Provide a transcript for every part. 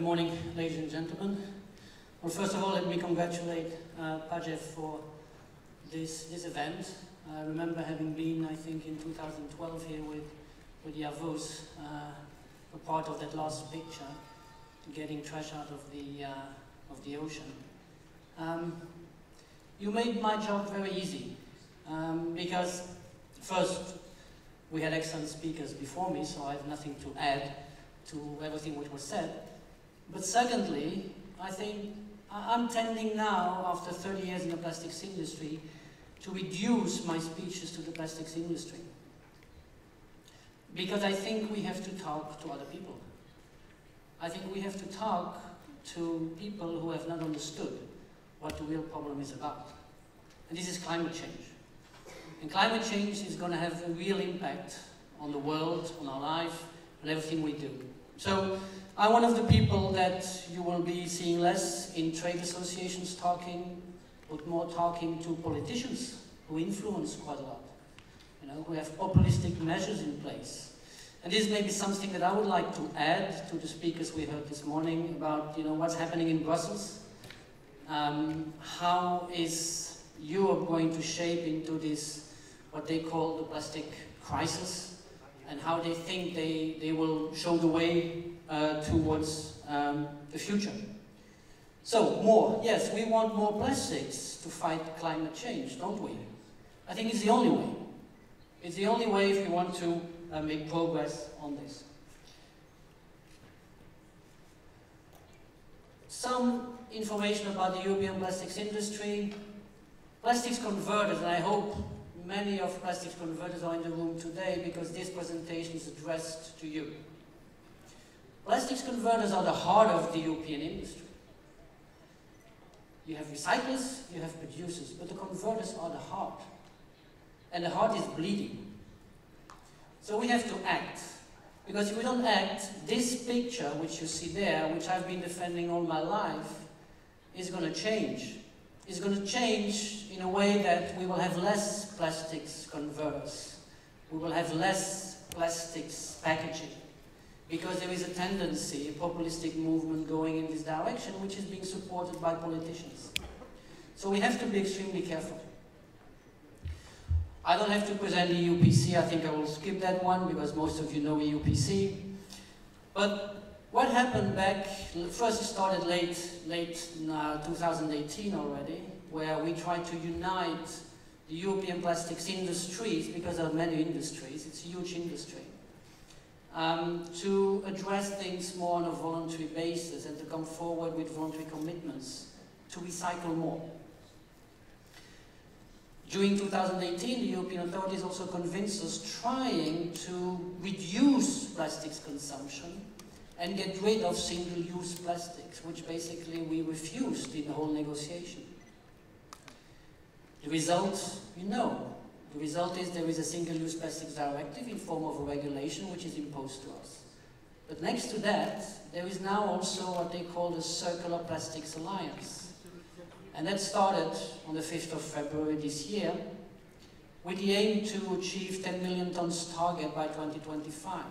Good morning, ladies and gentlemen. Well, first of all, let me congratulate PAGEV for this event. I remember having been, I think, in 2012 here with Yavuz, a part of that last picture, getting trash out of the ocean. You made my job very easy, because first, we had excellent speakers before me, so I have nothing to add to everything which was said. But secondly, I think I'm tending now, after 30 years in the plastics industry, to reduce my speeches to the plastics industry. Because I think we have to talk to other people. I think we have to talk to people who have not understood what the real problem is about. And this is climate change. And climate change is going to have a real impact on the world, on our life, on everything we do. So I'm one of the people that you will be seeing less in trade associations talking, but more talking to politicians who influence quite a lot, who have populistic measures in place. And this may be something that I would like to add to the speakers we heard this morning about what's happening in Brussels. How is Europe going to shape into this, what they call the plastic crisis, and how they think they will show the way towards the future. So, more. Yes, we want more plastics to fight climate change, don't we? I think it's the only way. It's the only way if we want to make progress on this. Some information about the European plastics industry. Plastics converters, and I hope many of plastics converters are in the room today because this presentation is addressed to you. Plastics converters are the heart of the European industry. You have recyclers, you have producers, but the converters are the heart. And the heart is bleeding. So we have to act. Because if we don't act, this picture, which you see there, which I've been defending all my life, is going to change. It's going to change in a way that we will have less plastics converters. We will have less plastics packaging. Because there is a tendency, a populistic movement going in this direction, which is being supported by politicians. So we have to be extremely careful. I don't have to present the EuPC, I think I will skip that one because most of you know EuPC. But what happened back, first it started late 2018 already, where we tried to unite the European plastics industries, because there are many industries, it's a huge industry, to address things more on a voluntary basis and to come forward with voluntary commitments to recycle more. During 2018, the European authorities also convinced us trying to reduce plastics consumption and get rid of single-use plastics, which basically we refused in the whole negotiation. The result, you know. The result is there is a single-use plastics directive in form of a regulation which is imposed to us. But next to that, there is now also what they call the Circular Plastics Alliance. And that started on the 5th of February this year with the aim to achieve 10 million tons target by 2025.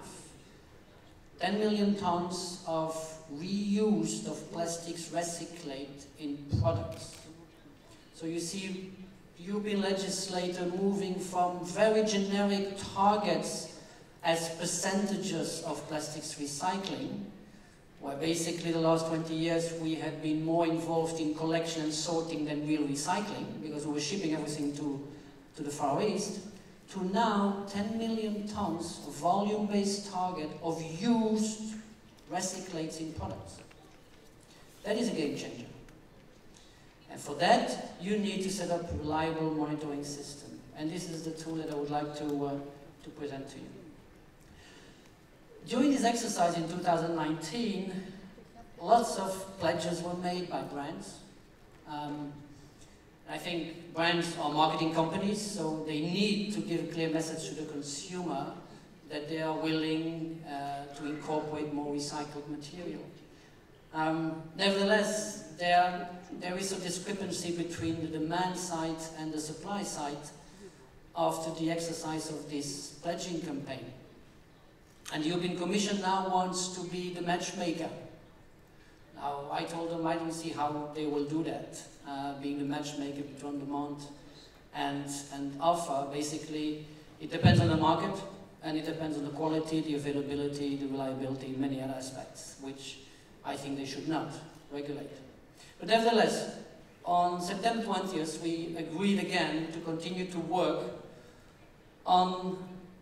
10 million tons of reuse of plastics recyclate in products. So you see European legislator moving from very generic targets as percentages of plastics recycling, where basically the last 20 years we had been more involved in collection and sorting than real recycling, because we were shipping everything to the Far East, to now 10 million tons of volume-based target of used recyclates in products. That is a game changer. And for that, you need to set up a reliable monitoring system. And this is the tool that I would like to present to you. During this exercise in 2019, lots of pledges were made by brands. I think brands are marketing companies, so they need to give a clear message to the consumer that they are willing to incorporate more recycled material. Nevertheless, there is a discrepancy between the demand side and the supply side after the exercise of this pledging campaign. And the European Commission now wants to be the matchmaker. Now, I told them I don't see how they will do that, being the matchmaker between demand and offer. Basically, it depends on the market, and it depends on the quality, the availability, the reliability, many other aspects, which I think they should not regulate. But nevertheless, on September 20th, we agreed again to continue to work on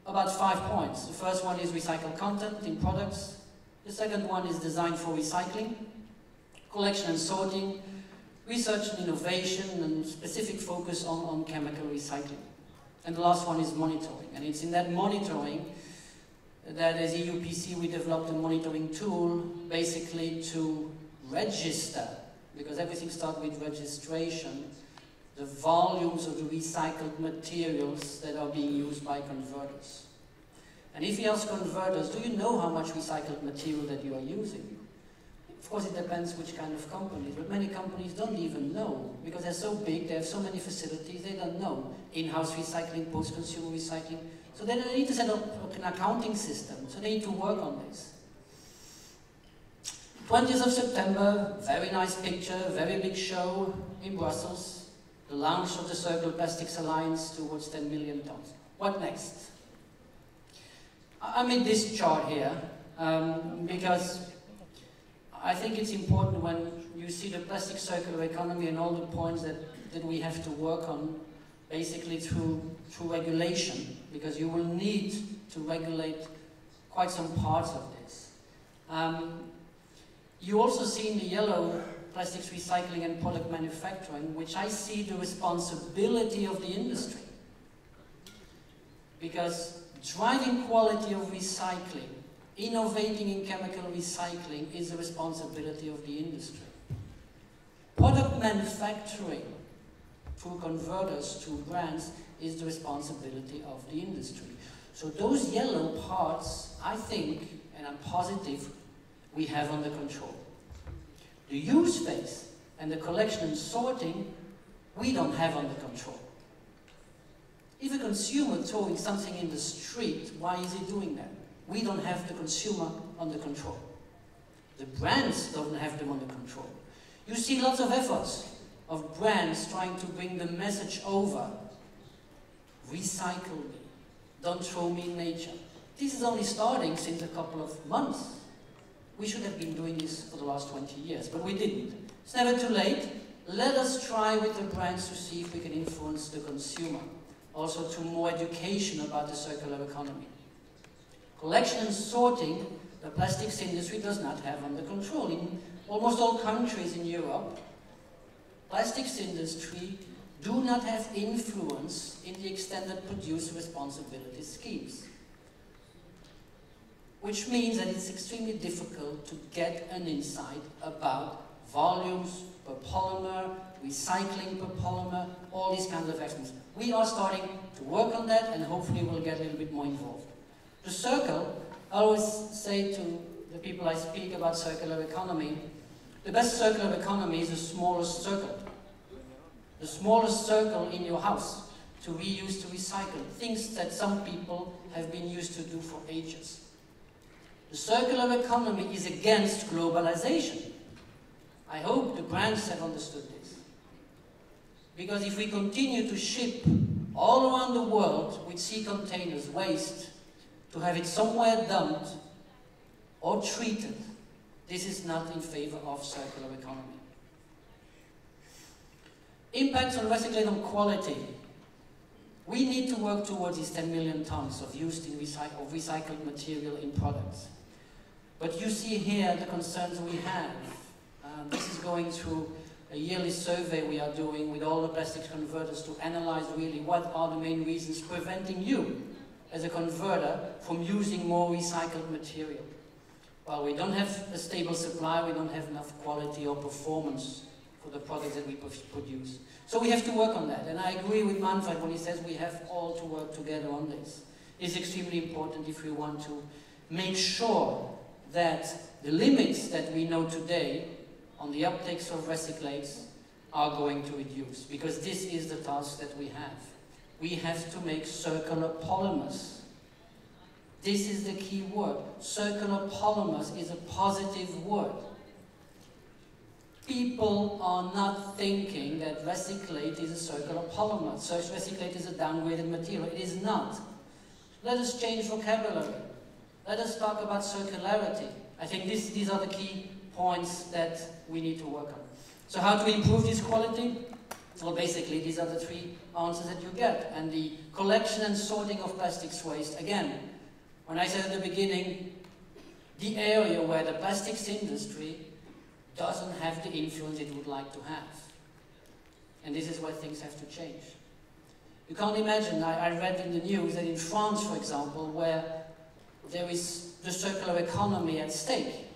about 5 points. The first one is recycled content in products. The second one is design for recycling, collection and sorting, research and innovation, and specific focus on chemical recycling. And the last one is monitoring. And it's in that monitoring that as EuPC we developed a monitoring tool basically to register, because everything starts with registration, the volumes of the recycled materials that are being used by converters. And if you ask converters, do you know how much recycled material that you are using? Of course, it depends which kind of company, but many companies don't even know, because they're so big, they have so many facilities, they don't know. In-house recycling, post-consumer recycling. So they need to set up an accounting system, so they need to work on this. 20th of September, very nice picture, very big show in Brussels, the launch of the Circular Plastics Alliance towards 10 million tons. What next? I made this chart here because I think it's important when you see the plastic circular economy and all the points that we have to work on, basically through regulation, because you will need to regulate quite some parts of this. You also see in the yellow plastics recycling and product manufacturing, which I see the responsibility of the industry. Because driving quality of recycling, innovating in chemical recycling is the responsibility of the industry. Product manufacturing through converters to brands is the responsibility of the industry. So those yellow parts, I think, and I'm positive, we have under control. The use phase and the collection and sorting, we don't have under control. If a consumer throwing something in the street, why is he doing that? We don't have the consumer under control. The brands don't have them under control. You see lots of efforts of brands trying to bring the message over. Recycle me. Don't throw me in nature. This is only starting since a couple of months. We should have been doing this for the last 20 years, but we didn't. It's never too late. Let us try with the brands to see if we can influence the consumer. Also to more education about the circular economy. Collection and sorting, the plastics industry does not have under control. In almost all countries in Europe, plastics industry do not have influence in the extended producer responsibility schemes. Which means that it's extremely difficult to get an insight about volumes per polymer, recycling per polymer, all these kinds of actions. We are starting to work on that, and hopefully we'll get a little bit more involved. The circle, I always say to the people I speak about circular economy, the best circular economy is the smallest circle. The smallest circle in your house to reuse, to recycle, things that some people have been used to do for ages. The circular economy is against globalization. I hope the brands have understood this. Because if we continue to ship all around the world with sea containers waste, to have it somewhere dumped or treated, this is not in favor of circular economy. Impacts on recycling quality. We need to work towards these 10 million tons of used in recycled material in products. But you see here the concerns we have. This is going through a yearly survey we are doing with all the plastics converters to analyze really what are the main reasons preventing you as a converter from using more recycled material. Well, we don't have a stable supply, we don't have enough quality or performance for the products that we produce. So we have to work on that, and I agree with Manfred when he says we have all to work together on this. It's extremely important if we want to make sure that the limits that we know today on the uptakes of recyclates are going to reduce, because this is the task that we have. We have to make circular polymers. This is the key word. Circular polymers is a positive word. people are not thinking that recyclate is a circular polymer. So recyclate is a downgraded material. It is not. Let us change vocabulary. Let us talk about circularity. I think these are the key points that we need to work on. So how to improve this quality? Well, basically, these are the three answers that you get. And the collection and sorting of plastics waste, again, when I said at the beginning, the area where the plastics industry doesn't have the influence it would like to have. And this is where things have to change. You can't imagine, I read in the news that in France, for example, where there is the circular economy at stake,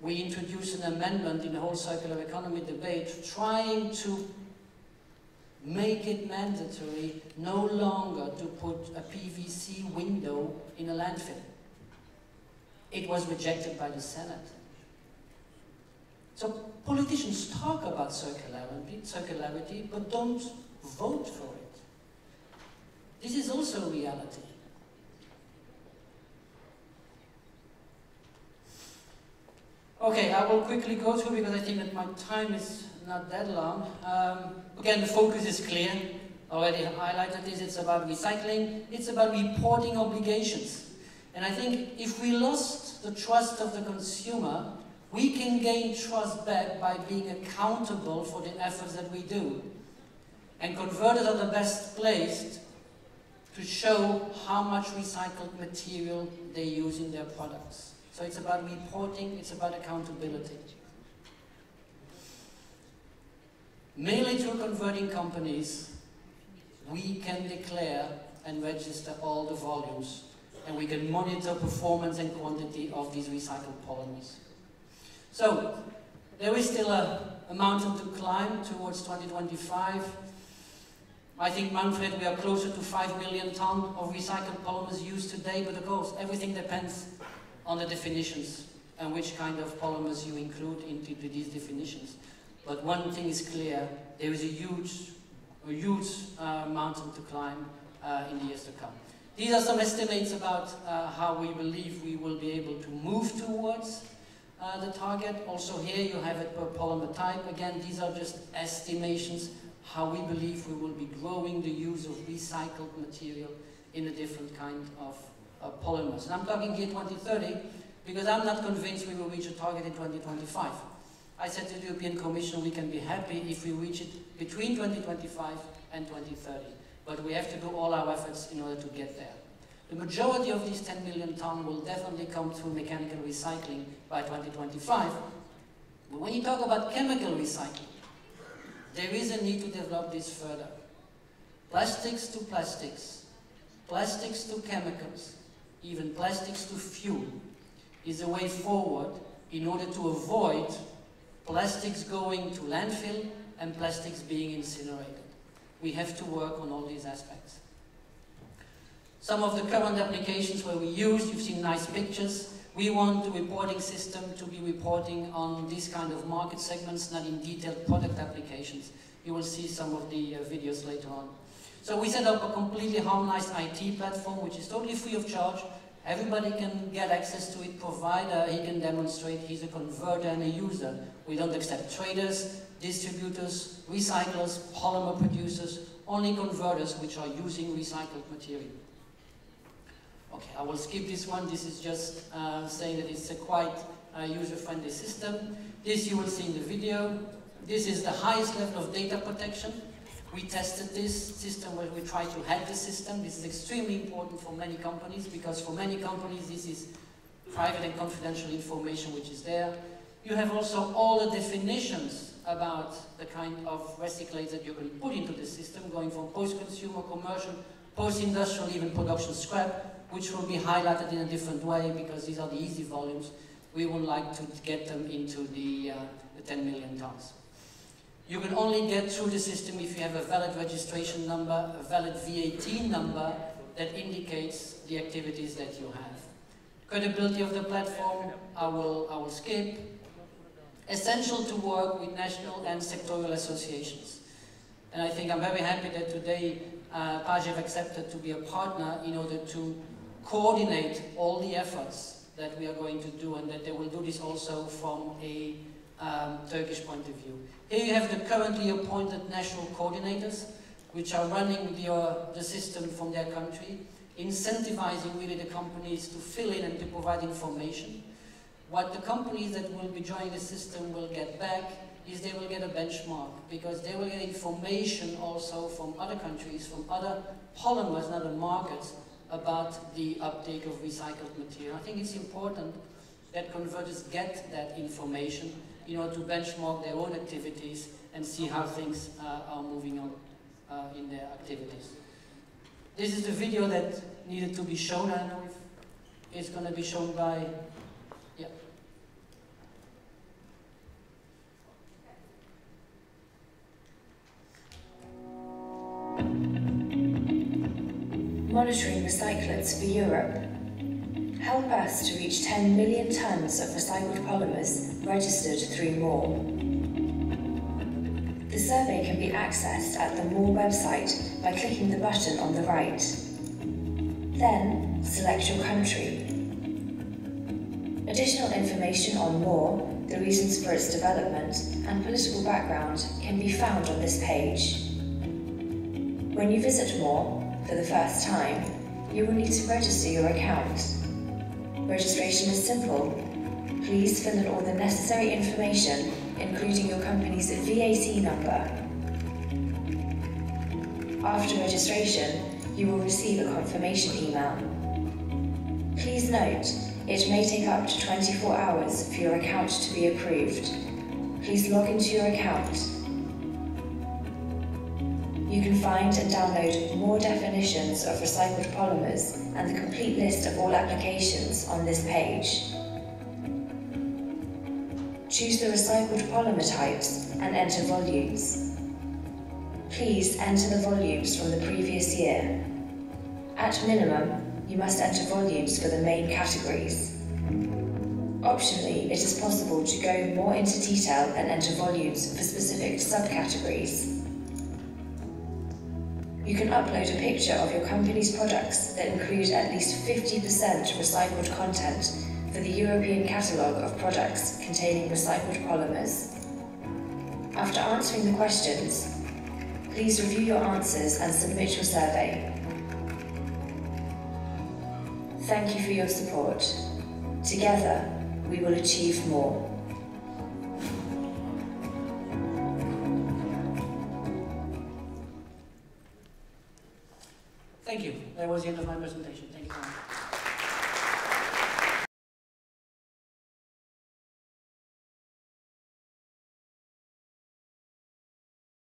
we introduced an amendment in the whole circular economy debate trying to make it mandatory no longer to put a PVC window in a landfill. It was rejected by the Senate. So politicians talk about circularity, but don't vote for it. This is also reality. Okay, I will quickly go through because I think that my time is not that long. Again, the focus is clear. Already highlighted this. It's about recycling. It's about reporting obligations. And I think if we lost the trust of the consumer, we can gain trust back by being accountable for the efforts that we do. And converters are the best placed to show how much recycled material they use in their products. So it's about reporting, it's about accountability. Mainly through converting companies, we can declare and register all the volumes, and we can monitor performance and quantity of these recycled polymers. So, there is still a mountain to climb towards 2025. I think, Manfred, we are closer to 5 million tons of recycled polymers used today, but of course, everything depends on the definitions and which kind of polymers you include into these definitions. But one thing is clear, there is a huge mountain to climb in the years to come. These are some estimates about how we believe we will be able to move towards the target. Also here you have it per polymer type. Again, these are just estimations how we believe we will be growing the use of recycled material in a different kind of polymers. And I'm talking here 2030 because I'm not convinced we will reach a target in 2025. I said to the European Commission we can be happy if we reach it between 2025 and 2030. But we have to do all our efforts in order to get there. The majority of these 10 million tons will definitely come through mechanical recycling by 2025. But when you talk about chemical recycling, there is a need to develop this further. Plastics to plastics, plastics to chemicals, even plastics to fuel is a way forward in order to avoid plastics going to landfill and plastics being incinerated. We have to work on all these aspects. Some of the current applications where we use, you've seen nice pictures. We want the reporting system to be reporting on these kind of market segments, not in detailed product applications. You will see some of the videos later on. So we set up a completely harmonized IT platform, which is totally free of charge. Everybody can get access to it, provided he can demonstrate he's a converter and a user. We don't accept traders, distributors, recyclers, polymer producers, only converters which are using recycled material. Okay, I will skip this one. This is just saying that it's a quite user-friendly system. This you will see in the video. This is the highest level of data protection. We tested this system where we try to hack the system. This is extremely important for many companies because for many companies this is private and confidential information which is there. You have also all the definitions about the kind of recyclates that you can put into the system, going from post-consumer, commercial, post-industrial, even production scrap, which will be highlighted in a different way because these are the easy volumes. We would like to get them into the 10 million tons. You can only get through the system if you have a valid registration number, a valid VAT number that indicates the activities that you have. Credibility of the platform, I will skip. Essential to work with national and sectorial associations. And I think I'm very happy that today PAGEV accepted to be a partner in order to coordinate all the efforts that we are going to do, and that they will do this also from a Turkish point of view. Here you have the currently appointed national coordinators, which are running the system from their country, incentivizing really the companies to fill in and to provide information. What the companies that will be joining the system will get back is they will get a benchmark, because they will get information also from other countries, from other polymers and other markets about the uptake of recycled material. I think it's important that converters get that information in order to benchmark their own activities and see how things are moving on in their activities. This is the video that needed to be shown. I don't know if it's going to be shown by... Yeah. Monitoring recyclates for Europe. Help us to reach 10 million tonnes of recycled polymers registered through MORE. The survey can be accessed at the MORE website by clicking the button on the right. Then, select your country. Additional information on MORE, the reasons for its development, and political background can be found on this page. When you visit MORE for the first time, you will need to register your account. Registration is simple. Please fill in all the necessary information, including your company's VAT number. After registration, you will receive a confirmation email. Please note, it may take up to 24 hours for your account to be approved. Please log into your account. You can find and download more definitions of recycled polymers and the complete list of all applications on this page. Choose the recycled polymer types and enter volumes. Please enter the volumes from the previous year. At minimum, you must enter volumes for the main categories. Optionally, it is possible to go more into detail and enter volumes for specific subcategories. You can upload a picture of your company's products that include at least 50% recycled content for the European catalogue of products containing recycled polymers. After answering the questions, please review your answers and submit your survey. Thank you for your support. Together, we will achieve more. Thank you. That was the end of my presentation. Thank you very much.